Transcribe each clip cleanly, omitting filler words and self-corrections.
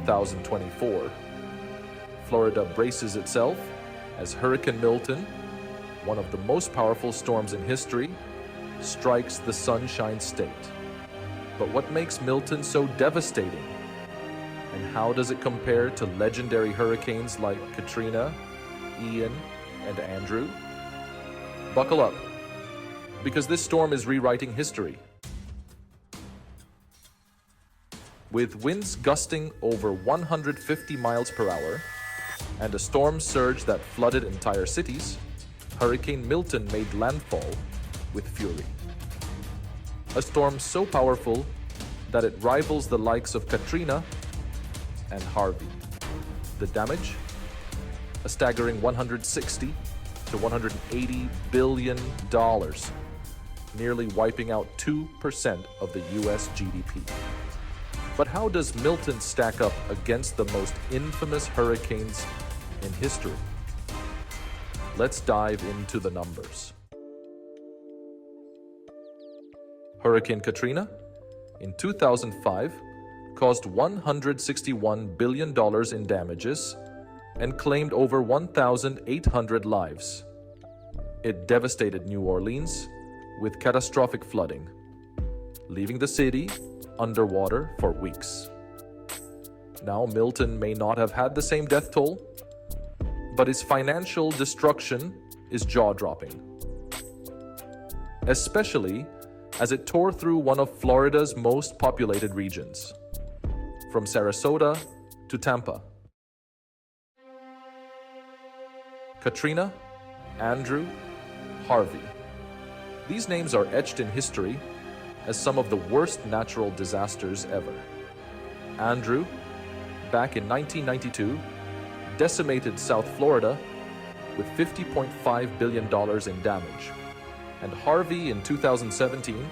2024, Florida braces itself as Hurricane Milton, one of the most powerful storms in history, strikes the Sunshine State. But what makes Milton so devastating? And how does it compare to legendary hurricanes like Katrina, Ian, and Andrew? Buckle up, because this storm is rewriting history. With winds gusting over 150 miles per hour and a storm surge that flooded entire cities, Hurricane Milton made landfall with fury. A storm so powerful that it rivals the likes of Katrina and Harvey. The damage? A staggering $160 to $180 billion, nearly wiping out 2% of the US GDP. But how does Milton stack up against the most infamous hurricanes in history? Let's dive into the numbers. Hurricane Katrina, in 2005, caused $161 billion in damages and claimed over 1,800 lives. It devastated New Orleans with catastrophic flooding, leaving the city underwater for weeks. Now, Milton may not have had the same death toll, but its financial destruction is jaw-dropping, especially as it tore through one of Florida's most populated regions, from Sarasota to Tampa. Katrina, Andrew, Harvey. These names are etched in history as some of the worst natural disasters ever. Andrew, back in 1992, decimated South Florida with $50.5 billion in damage. And Harvey in 2017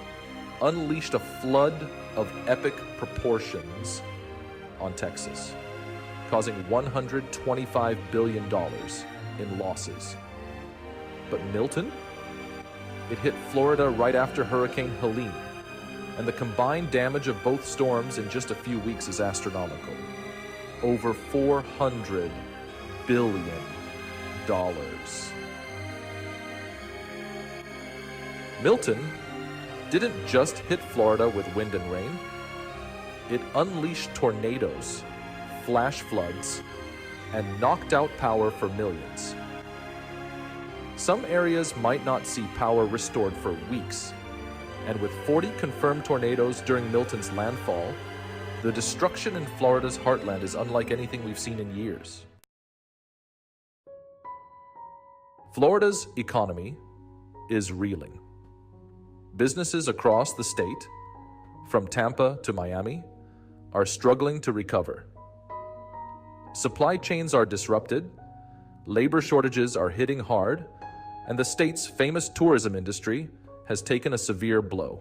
unleashed a flood of epic proportions on Texas, causing $125 billion in losses. But Milton? It hit Florida right after Hurricane Helene, and the combined damage of both storms in just a few weeks is astronomical. Over $400 billion. Milton didn't just hit Florida with wind and rain. It unleashed tornadoes, flash floods, and knocked out power for millions. Some areas might not see power restored for weeks, and with 40 confirmed tornadoes during Milton's landfall, the destruction in Florida's heartland is unlike anything we've seen in years. Florida's economy is reeling. Businesses across the state, from Tampa to Miami, are struggling to recover. Supply chains are disrupted, labor shortages are hitting hard, and the state's famous tourism industry has taken a severe blow.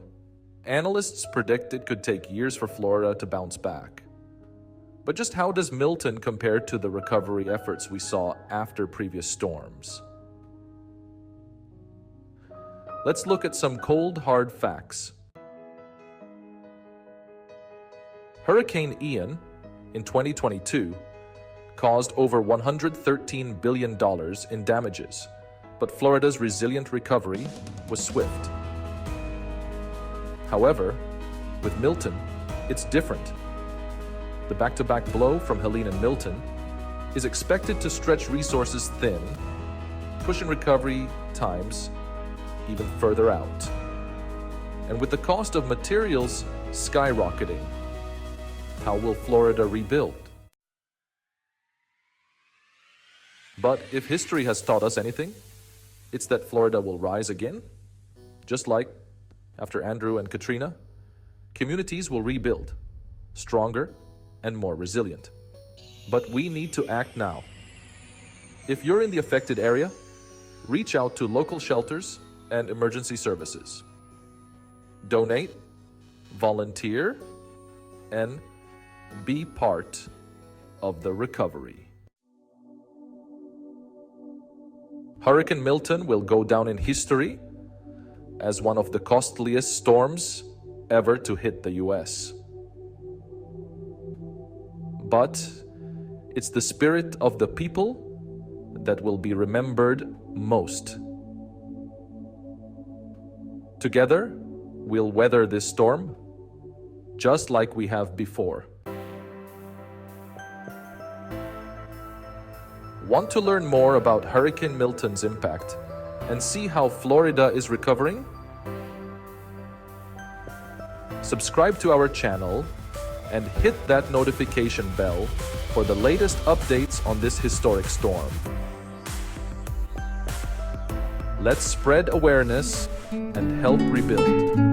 Analysts predict it could take years for Florida to bounce back. But just how does Milton compare to the recovery efforts we saw after previous storms? Let's look at some cold, hard facts. Hurricane Ian, in 2022, caused over $113 billion in damages, but Florida's resilient recovery was swift. However, with Milton, it's different. The back-to-back blow from Helene and Milton is expected to stretch resources thin, pushing recovery times even further out. And with the cost of materials skyrocketing, how will Florida rebuild? But if history has taught us anything, it's that Florida will rise again. Just like after Andrew and Katrina, communities will rebuild, stronger and more resilient. But we need to act now. If you're in the affected area, reach out to local shelters and emergency services. Donate, volunteer, and be part of the recovery. Hurricane Milton will go down in history as one of the costliest storms ever to hit the US. but it's the spirit of the people that will be remembered most. Together, we'll weather this storm, just like we have before. Want to learn more about Hurricane Milton's impact and see how Florida is recovering? Subscribe to our channel and hit that notification bell for the latest updates on this historic storm. Let's spread awareness and help rebuild.